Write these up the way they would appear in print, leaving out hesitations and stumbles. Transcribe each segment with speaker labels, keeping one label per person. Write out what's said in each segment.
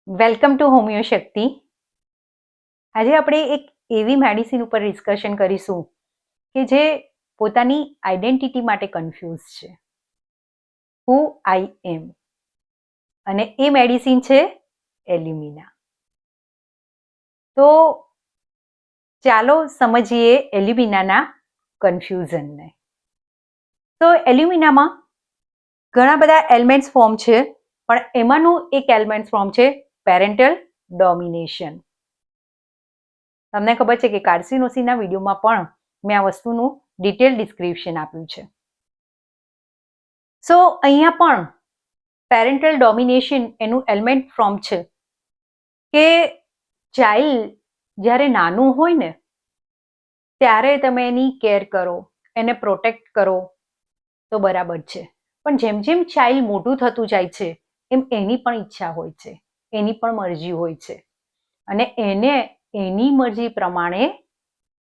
Speaker 1: Welcome to હોમિયોશક્તિ. આજે આપણે એક એવી મેડિસિન ઉપર ડિસ્કશન કરીશું કે જે પોતાની આઈડેન્ટિટી માટે કન્ફ્યુઝ છે. હુ આઈ એમ. અને એ મેડિસિન છે એલ્યુમિના. તો ચાલો સમજીએ એલ્યુમિનાના કન્ફ્યુઝનને. તો એલ્યુમિનામાં ઘણા બધા એલિમેન્ટ્સ ફોર્મ છે, પણ એમાંનું એક એલિમેન્ટ ફોર્મ છે પેરેન્ટલ ડોમિનેશન. તમને ખબર છે કે કાર્સિનોસિસના વિડીયોમાં પણ મેં આ વસ્તુનું ડિટેલ ડિસ્ક્રિપ્શન આપ્યું છે. સો અહીંયા પણ પેરેન્ટલ ડોમિનેશન એનું એલિમેન્ટ ફોર્મ છે કે ચાઇલ્ડ જ્યારે નાનું હોય ને ત્યારે તમે એની કેર કરો, એને પ્રોટેક્ટ કરો તો બરાબર છે, પણ જેમ જેમ ચાઇલ્ડ મોટું થતું જાય છે એમ એની પણ ઈચ્છા હોય છે, એની પણ મરજી હોય છે, અને એને એની મરજી પ્રમાણે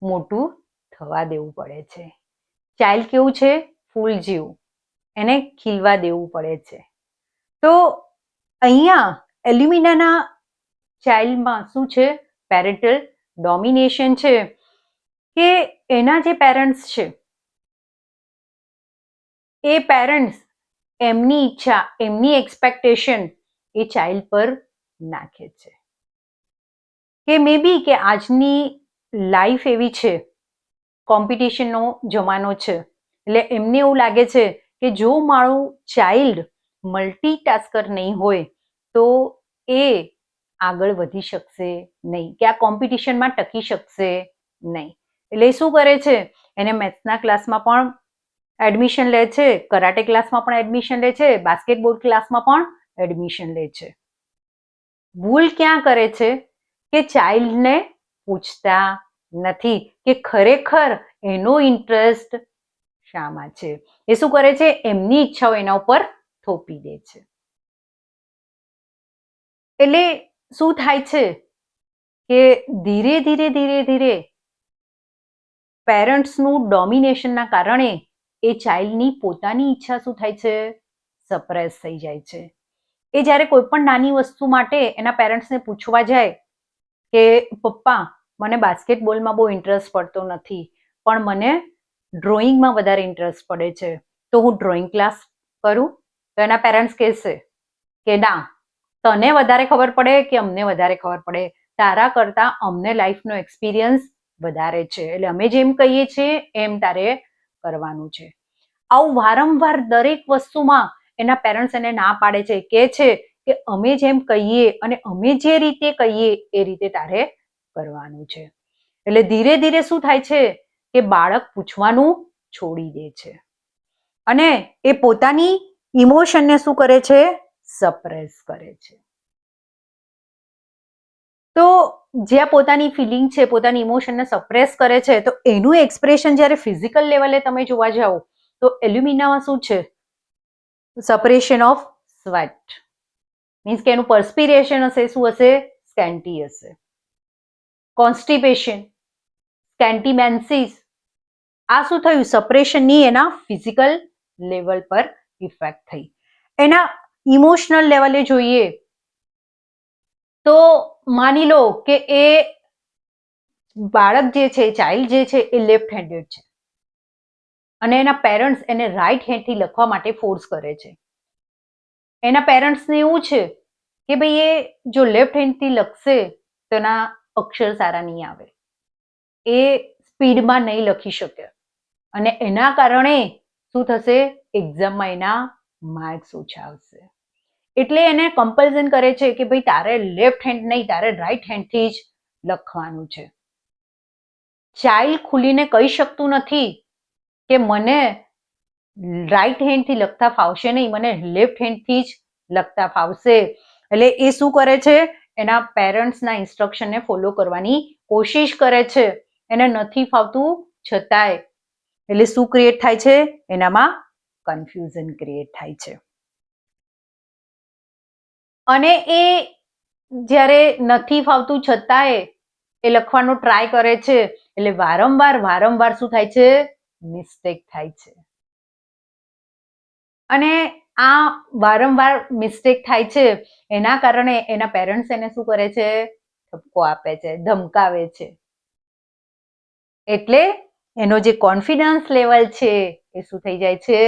Speaker 1: મોટું થવા દેવું પડે છે. ચાઇલ્ડ કેવું છે? ફૂલ જેવું, એને ખીલવા દેવું પડે છે. તો અહીંયા એલ્યુમિનાના ચાઇલ્ડમાં શું છે? પેરેન્ટલ ડોમિનેશન છે કે એના જે પેરેન્ટ્સ છે એ પેરેન્ટ્સ એમની ઈચ્છા, એમની એક્સપેક્ટેશન એ ચાઇલ્ડ પર નાખે છે. કે મે બી કે આજની લાઈફ એવી છે, કોમ્પિટિશનનો જમાનો છે, એટલે એમને એવું લાગે છે કે જો મારું ચાઇલ્ડ મલ્ટીટાસ્કર નહીં હોય તો એ આગળ વધી શકશે નહીં, કે આ કોમ્પિટિશનમાં ટકી શકશે નહીં. એટલે શું કરે છે? એને મેથ્સના ક્લાસમાં પણ એડમિશન લે છે, કરાટે ક્લાસમાં પણ એડમિશન લે છે, બાસ્કેટબોલ ક્લાસમાં પણ એડમિશન લે છે. ભૂલ ક્યાં કરે છે? કે ચાઇલ્ડને પૂછતા નથી કે ખરેખર એનો ઇન્ટરેસ્ટ શામાં છે. એ શું કરે છે? એમની ઈચ્છાઓ એના ઉપર થોપી દે છે. એટલે શું થાય છે કે ધીરે ધીરે પેરેન્ટ્સનું ડોમિનેશનના કારણે એ ચાઇલ્ડની પોતાની ઈચ્છા શું થાય છે? સપ્રેસ થઈ જાય છે. એ જ્યારે કોઈ પણ નાની વસ્તુ માટે એના પેરેન્ટ્સને પૂછવા જાય કે પપ્પા મને બાસ્કેટબોલમાં બહુ ઇન્ટરેસ્ટ પડતો નથી, પણ મને ડ્રોઈંગમાં વધારે ઇન્ટરેસ્ટ પડે છે, તો હું ડ્રોઈંગ ક્લાસ કરું? તો એના પેરેન્ટ્સ કહેશે કે ના, તને વધારે ખબર પડે કે અમને વધારે ખબર પડે, તારા કરતાં અમને લાઈફનો એક્સપિરિયન્સ વધારે છે, એટલે અમે જેમ કહીએ છીએ એમ તારે કરવાનું છે. આવું વારંવાર દરેક વસ્તુમાં એના પેરેન્ટ્સ એને ના પાડે છે, કે છે કે અમે જેમ કહીએ અને અમે જે રીતે કહીએ એ રીતે તારે કરવાનું છે. એટલે ધીરે ધીરે શું થાય છે કે બાળક પૂછવાનું છોડી દે છે અને એ પોતાની ઇમોશનને શું કરે છે? સપ્રેસ કરે છે. તો જ્યાં પોતાની ફિલિંગ છે, પોતાની ઇમોશનને સપ્રેસ કરે છે, તો એનું એક્સપ્રેશન જ્યારે ફિઝિકલ લેવલે તમે જોવા જાઓ તો એલ્યુમિનામાં શું છે? સપરેશન ઓફ સ્વેટ, મીન્સ કે એનું પર્સ્પિરેશન હશે, શું હશે? સ્કેન્ટી હશે. કોન્સ્ટિપેશન, સ્કેન્ટીમેન્સિસ, આ શું થયું? સપરેશનની એના ફિઝિકલ લેવલ પર ઇફેક્ટ થઈ. એના ઇમોશનલ લેવલે જોઈએ તો માની લો કે એ બાળક જે છે, ચાઇલ્ડ જે છે એ લેફ્ટ હેન્ડેડ છે અને એના પેરેન્ટ્સ એને રાઈટ હેન્ડથી લખવા માટે ફોર્સ કરે છે. એના પેરેન્ટ્સને એવું છે કે ભાઈ એ જો લેફ્ટ હેન્ડથી લખશે તો એના અક્ષર સારા નહીં આવે, એ સ્પીડમાં નહીં લખી શકે, અને એના કારણે શું થશે? એક્ઝામમાં એના માર્ક્સ ઓછા આવશે. એટલે એને કમ્પલ્ઝન કરે છે કે ભાઈ તારે લેફ્ટ હેન્ડ નહીં, તારે રાઈટ હેન્ડથી જ લખવાનું છે. ચાઇલ્ડ ખુલીને કહી શકતું નથી કે મને રાઈટ હેન્ડથી લખતા ફાવશે નહીં, મને લેફ્ટ હેન્ડથી જ લખતા ફાવશે. એટલે એ શું કરે છે? એના પેરેન્ટ્સના ઇન્સ્ટ્રક્શનને ફોલો કરવાની કોશિશ કરે છે, એને નથી ફાવતું છતાંય. એટલે શું ક્રિએટ થાય છે? એનામાં કન્ફ્યુઝન ક્રિએટ થાય છે. અને એ જ્યારે નથી ફાવતું છતાંય એ લખવાનો ટ્રાય કરે છે, એટલે વારંવાર શું થાય છે? મિસ્ટેક થાય છે. અને આ વારંવાર મિસ્ટેક થાય છે, એના કારણે એના પેરેન્ટ્સ એને શું કરે છે? ઠપકો આપે છે, ધમકાવે છે. એટલે એનો જે કોન્ફિડન્સ લેવલ છે એ શું થઈ જાય છે?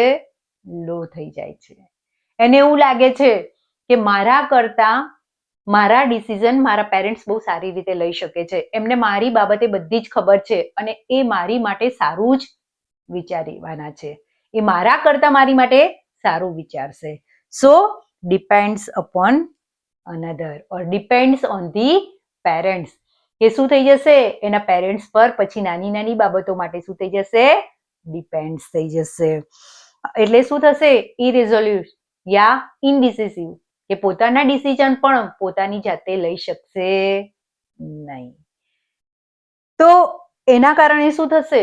Speaker 1: લો થઈ જાય છે. એને એવું લાગે છે કે મારા કરતા મારા ડિસિઝન મારા પેરેન્ટ્સ બહુ સારી રીતે લઈ શકે છે, એમને મારી બાબતે બધી જ ખબર છે અને એ મારી માટે સારું જ વિચારવાના છે, એ મારા કરતા મારી માટે સારું વિચારશે. So depends upon another or depends on the parents. એ શું થઈ જશે? એના પેરેન્ટ્સ પર પછી નાની નાની બાબતો માટે શું થઈ જશે? ડિપેન્ડ્સ થઈ જશે. એટલે શું થશે? ઇરેઝોલ્યુટ યા ઇનડિસિસિવ, કે પોતાના ડિસિઝન પણ પોતાની જાતે લઈ શકશે નહીં. તો એના કારણે શું થશે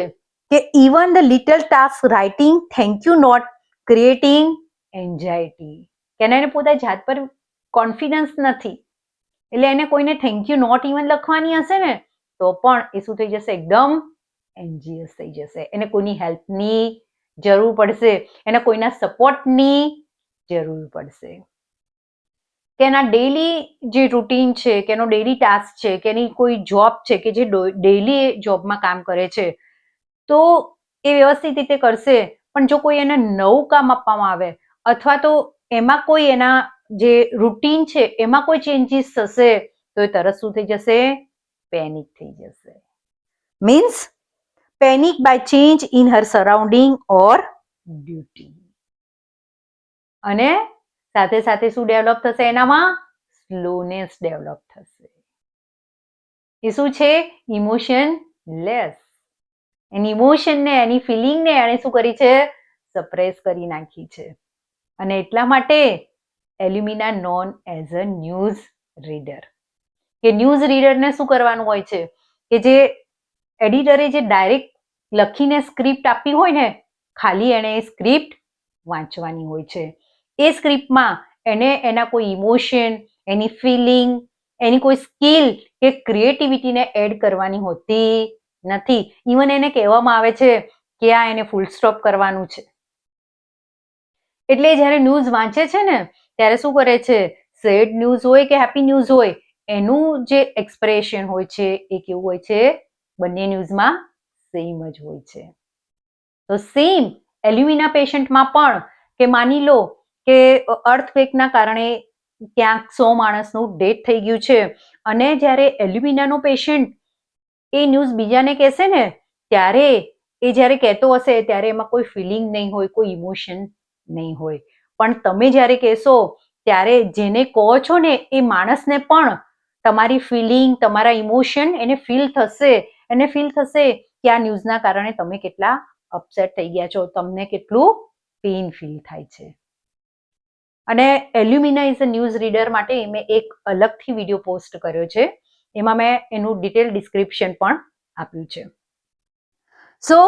Speaker 1: કે even the little task writing thank you not creating anxiety, કે એને પોતા જાત પર કોન્ફિડન્સ નથી, એટલે એને કોઈને થેન્ક યુ નોટ ઇવન લખવાની હશે ને તો પણ એ શું થઈ જશે? એકદમ એન્ઝિયસ થઈ જશે. એને કોઈની હેલ્પની જરૂર પડશે, એને કોઈના સપોર્ટની જરૂર પડશે. કે એના ડેલી જે રૂટીન છે, કે એનો ડેલી ટાસ્ક છે, કે એની કોઈ જોબ છે કે જે ડેલી જોબમાં કામ કરે છે, તો એ વ્યવસ્થિત રીતે કરશે. પણ જો કોઈ એને નવું કામ આપવામાં આવે અથવા તો એમાં કોઈ એના જે રૂટીન છે એમાં કોઈ ચેન્જીસ થશે તો એ તરત શું થઈ જશે? પેનિક થઈ જશે. Means panic by change in her surrounding or duty. અને સાથે સાથે શું ડેવલપ થશે એનામાં? સ્લોનેસ ડેવલપ થશે. એ શું છે? Emotion less. એની ઇમોશનને, એની ફિલિંગને એને શું કરી છે? સપ્રેસ કરી નાખી છે. અને એટલા માટે alumina known as a news reader. કે ન્યૂઝ રીડરને શું કરવાનું હોય છે? કે જે એડિટરે જે ડાયરેક્ટ લખીને સ્ક્રિપ્ટ આપી હોય ને, ખાલી એને એ સ્ક્રિપ્ટ વાંચવાની હોય છે. એ સ્ક્રિપ્ટમાં એને એના કોઈ ઇમોશન, એની ફિલિંગ, એની કોઈ સ્કિલ કે ક્રિએટિવિટીને એડ કરવાની હોતી નથી. ઇવન એને કહેવામાં આવે છે કે આ એને ફૂલ સ્ટોપ કરવાનું છે. એટલે જ્યારે ન્યૂઝ વાંચે છે ને ત્યારે શું કરે છે? સેડ ન્યૂઝ હોય કે હેપી ન્યૂઝ હોય, એનું જે એક્સપ્રેશન હોય છે એ કેવું હોય છે? બંને ન્યૂઝમાં સેમ જ હોય છે. તો સેમ એલ્યુમિના પેશન્ટમાં પણ, કે માની લો કે અર્થક્વેકના કારણે ક્યાંક 100 માણસનું ડેથ થઈ ગયું છે અને જ્યારે એલ્યુમિનાનો પેશન્ટ એ ન્યૂઝ બીજાને કહેશે ને ત્યારે એ જ્યારે કહેતો હશે ત્યારે એમાં કોઈ ફિલિંગ નહીં હોય, કોઈ ઇમોશન નહીં હોય. પણ તમે જ્યારે કહેશો ત્યારે જેને કહો છો ને એ માણસને પણ તમારી ફિલિંગ, તમારા ઇમોશન એને ફીલ થશે. એને ફીલ થશે કે આ ન્યૂઝના કારણે તમે કેટલા અપસેટ થઈ ગયા છો, તમને કેટલું પેઇન ફીલ થાય છે. અને alumina is a news reader માટે મેં એક અલગથી વિડીયો પોસ્ટ કર્યો છે. એમાં મેં એનું ડિટેલ ડિસ્ક્રિપ્શન પણ આપ્યું છે. સો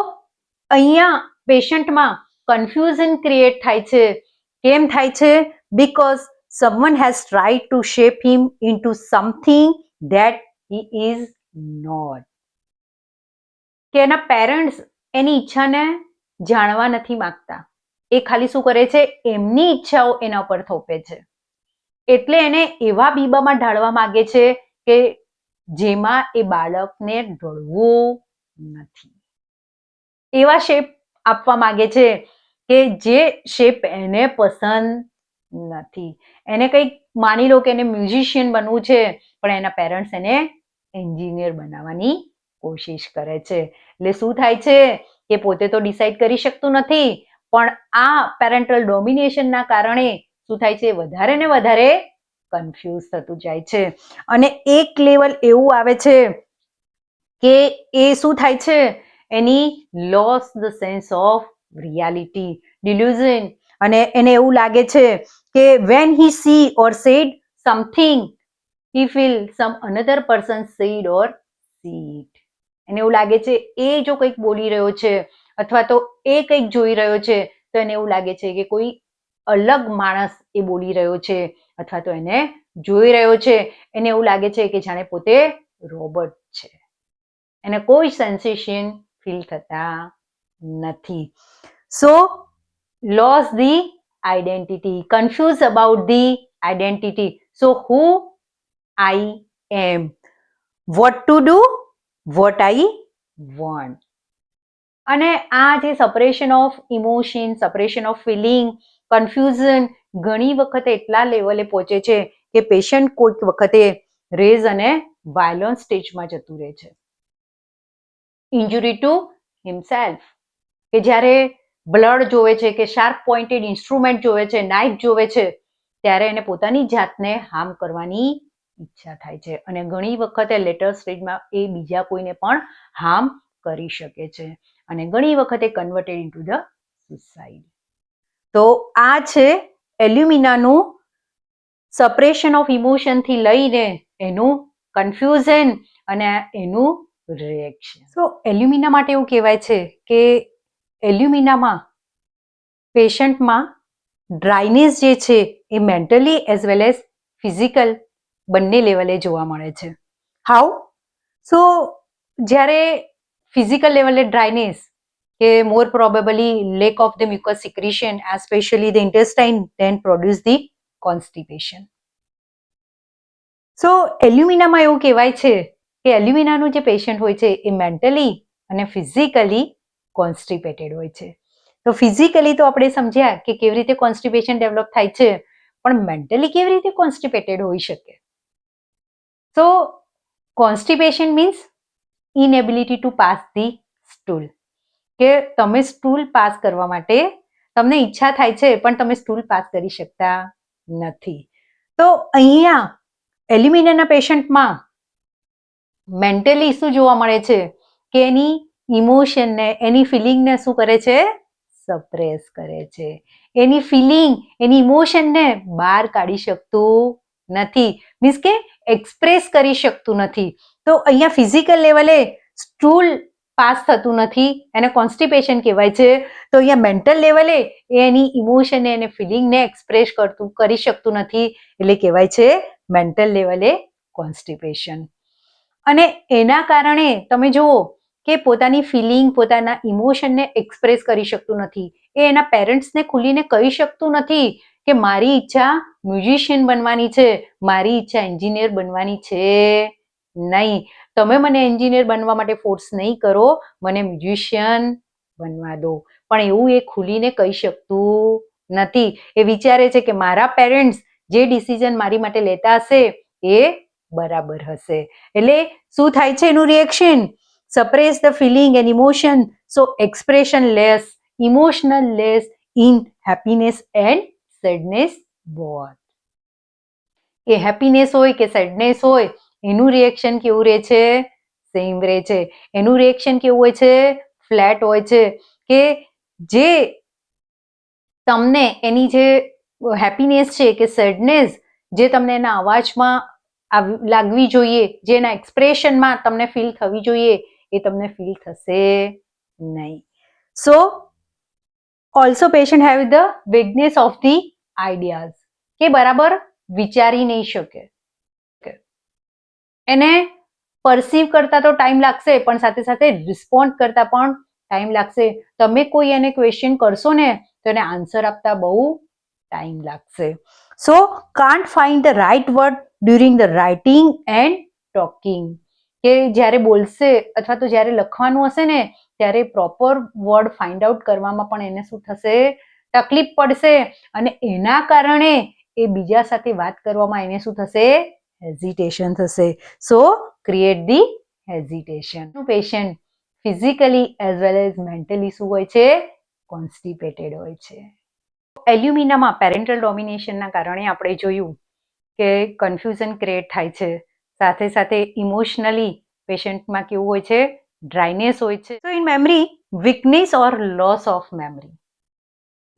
Speaker 1: અહીંયા પેશન્ટમાં કન્ફ્યુઝન ક્રિએટ થાય છે. કેમ થાય છે? Because someone has tried to shape him into something that he is not. કે એના પેરેન્ટ્સ એની ઈચ્છાને જાણવા નથી માંગતા. એ ખાલી શું કરે છે? એમની ઈચ્છાઓ એના પર થોપે છે. એટલે એને એવા બીબામાં ઢાળવા માંગે છે કે જેમાં એ બાળકને ઢળવું નથી. એવા શેપ આપવા માંગે છે કે જે શેપ એને પસંદ નથી. એને કંઈક માની લો કે એને મ્યુઝિશિયન બનવું છે પણ એના પેરેન્ટ્સ એને એન્જિનિયર બનાવવાની કોશિશ કરે છે. એટલે શું થાય છે કે પોતે તો ડિસાઈડ કરી શકતું નથી, પણ આ પેરેન્ટલ ડોમિનેશનના કારણે શું થાય છે? વધારે ને વધારે કન્ફ્યુઝ થતું જાય છે. અને એક લેવલ એવું આવે છે કે એ શું થાય છે? એની loss the sense of reality, delusion. અને એને એવું લાગે છે કે when he see or said something he feel some another person said or see it. એને એવું લાગે છે એ જો કંઈક બોલી રહ્યો છે અથવા તો એ કંઈક જોઈ રહ્યો છે તો એને એવું લાગે છે કે કોઈ અલગ માણસ એ બોલી રહ્યો છે અથવા તો એને જોઈ રહ્યો છે. એને એવું લાગે છે કે જાણે પોતે રોબોટ છે. એને કોઈ સેન્સેશન ફીલ થતા નથી. So loss the identity, confused about the identity. So who I am, what to do, what I want. અને આ જે separation of emotion, separation of feeling, confusion ઘણી વખતે એટલા લેવલે પહોંચે છે કે પેશન્ટ કોઈક વખતે રેઝ અને વાયોલન્સ સ્ટેજમાં જતું રહે છે. ઇન્જુરી ટુ હિમસેલ્ફ, કે જ્યારે બ્લડ જોવે છે કે શાર્પ પોઇન્ટેડ ઇન્સ્ટ્રુમેન્ટ જોવે છે, નાઇફ જોવે છે, ત્યારે એને પોતાની જાતને હાર્મ કરવાની ઈચ્છા થાય છે અને ઘણી વખતે લેટર સ્ટેજમાં એ બીજા કોઈને પણ હાર્મ કરી શકે છે અને ઘણી વખતે કન્વર્ટેડ ઇન્ટુ ધ સુસાઇડ. તો આ છે એલ્યુમિનાનું સપરેશન ઓફ ઇમોશનથી લઈને એનું કન્ફ્યુઝન અને એનું રિએક્શન. સો એલ્યુમિના માટે એવું કહેવાય છે કે એલ્યુમિનામાં પેશન્ટમાં ડ્રાયનેસ જે છે એ mentally as well as physical બંને લેવલે જોવા મળે છે. હાઉ? સો જ્યારે ફિઝિકલ લેવલે ડ્રાયનેસ કે more probably lack of the mucus secretion, especially the intestine, then produce the constipation. સો એલ્યુમિનામાં એવું કહેવાય છે કે એલ્યુમિનાનું જે પેશન્ટ હોય છે એ મેન્ટલી અને ફિઝિકલી કોન્સ્ટિપેટેડ હોય છે. તો ફિઝિકલી તો આપણે સમજ્યા કે કેવી રીતે કોન્સ્ટિપેશન ડેવલપ થાય છે, પણ મેન્ટલી કેવી રીતે કોન્સ્ટિપેટેડ હોઈ શકે? So constipation means inability to pass the stool, કે તમે સ્ટૂલ પાસ કરવા માટે તમને ઈચ્છા થાય છે પણ તમે સ્ટૂલ પાસ કરી શકતા નથી. તો અહીંયા એલ્યુમિનાના પેશન્ટમાં મેન્ટલી શું જોવા મળે છે કે એની ઇમોશનને, એની ફિલિંગને શું કરે છે? સપ્રેસ કરે છે. એની ફિલિંગ, એની ઇમોશનને બહાર કાઢી શકતું નથી, મીન્સ કે એક્સપ્રેસ કરી શકતું નથી. તો અહીંયા ફિઝિકલ લેવલે સ્ટૂલ પાસ થતું નથી, એને કોન્સ્ટિપેશન કહેવાય છે. તો અહીંયા મેન્ટલ લેવલે એની ઇમોશન, એને ફિલિંગને એક્સપ્રેસ કરી શકતું નથી, એટલે કહેવાય છે મેન્ટલ લેવલે કોન્સ્ટિપેશન. અને એના કારણે તમે જુઓ કે પોતાની ફિલિંગ, પોતાના ઇમોશનને એક્સપ્રેસ કરી શકતું નથી. એ એના પેરેન્ટ્સને ખુલીને કહી શકતું નથી કે મારી ઈચ્છા મ્યુઝિશિયન બનવાની છે, મારી ઈચ્છા એન્જિનિયર બનવાની છે નહીં. તમે મને એન્જિનિયર બનવા માટે ફોર્સ નહીં કરો, મને મ્યુઝિશિયન બનવા દો. પણ એવું એ ખુલીને કહી શકતું નથી. એ વિચારે છે કે મારા પેરેન્ટ્સ જે ડિસિઝન મારી માટે લેતા હશે એ બરાબર હશે. એટલે શું થાય છે એનું reaction? Suppress the feeling and emotion, so expression less, emotional less in happiness and sadness both. એ હેપીનેસ હોય કે સેડનેસ હોય, એનું રિએક્શન કેવું રહે છે? સેમ રહે છે. એનું રિએક્શન કેવું હોય છે? ફ્લેટ હોય છે. કે જે તમને એની જે હેપીનેસ છે કે સેડનેસ જે તમને એના અવાજમાં લાગવી જોઈએ, જે એના એક્સપ્રેશનમાં તમને ફીલ થવી જોઈએ, એ તમને ફીલ થશે નહીં. So also patient have the vagueness of the ideas, કે બરાબર વિચારી નહીં શકે. એને પરસીવ કરતા તો ટાઈમ લાગશે, પણ સાથે સાથે રિસ્પોન્ડ કરતા પણ ટાઈમ લાગશે. તમે કોઈ એને ક્વેશ્ચન કરશો ને તો એને આન્સર આપતા બહુ ટાઈમ લાગશે. So can't find the right word during the writing and talking, કે જ્યારે બોલશે અથવા તો જ્યારે લખવાનું હશે ને ત્યારે પ્રોપર વર્ડ ફાઇન્ડ આઉટ કરવામાં પણ એને શું થશે? તકલીફ પડશે. અને એના કારણે એ બીજા સાથે વાત કરવામાં એને શું થશે? હેઝિટેશન થશે. So create the hesitation. Patient physically as well as mentally શું હોય છે? કોન્સ્ટિપેટેડ હોય છે. એલ્યુમિનામાં પેરેન્ટલ ડોમિનેશનના કારણે આપણે જોયું કે કન્ફ્યુઝન ક્રિએટ થાય છે. સાથે સાથે ઇમોશનલી પેશન્ટમાં કેવું હોય છે? ડ્રાયનેસ હોય છે. તો in memory, weakness or loss of memory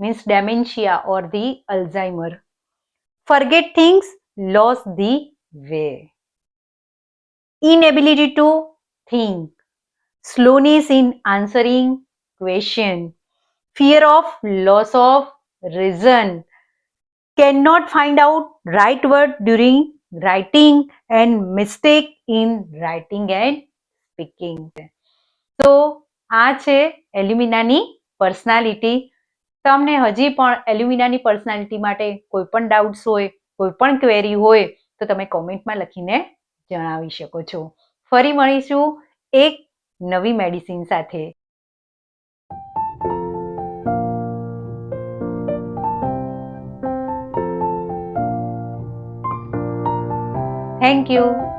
Speaker 1: means dementia or the Alzheimer. Forget things, lose the way. Inability to think, slowness in answering question, fear of loss of reason, cannot find out right word during writing and mistake in writing and speaking. તો આ છે એલ્યુમિનાની personality. તમને હજી પણ એલ્યુમિનાની personality માટે કોઈ પણ doubts હોય, કોઈ પણ ક્વેરી હોય તો તમે કોમેન્ટમાં લખીને જણાવી શકો છો. ફરી મળીશું એક નવી મેડિસિન સાથે. Thank you.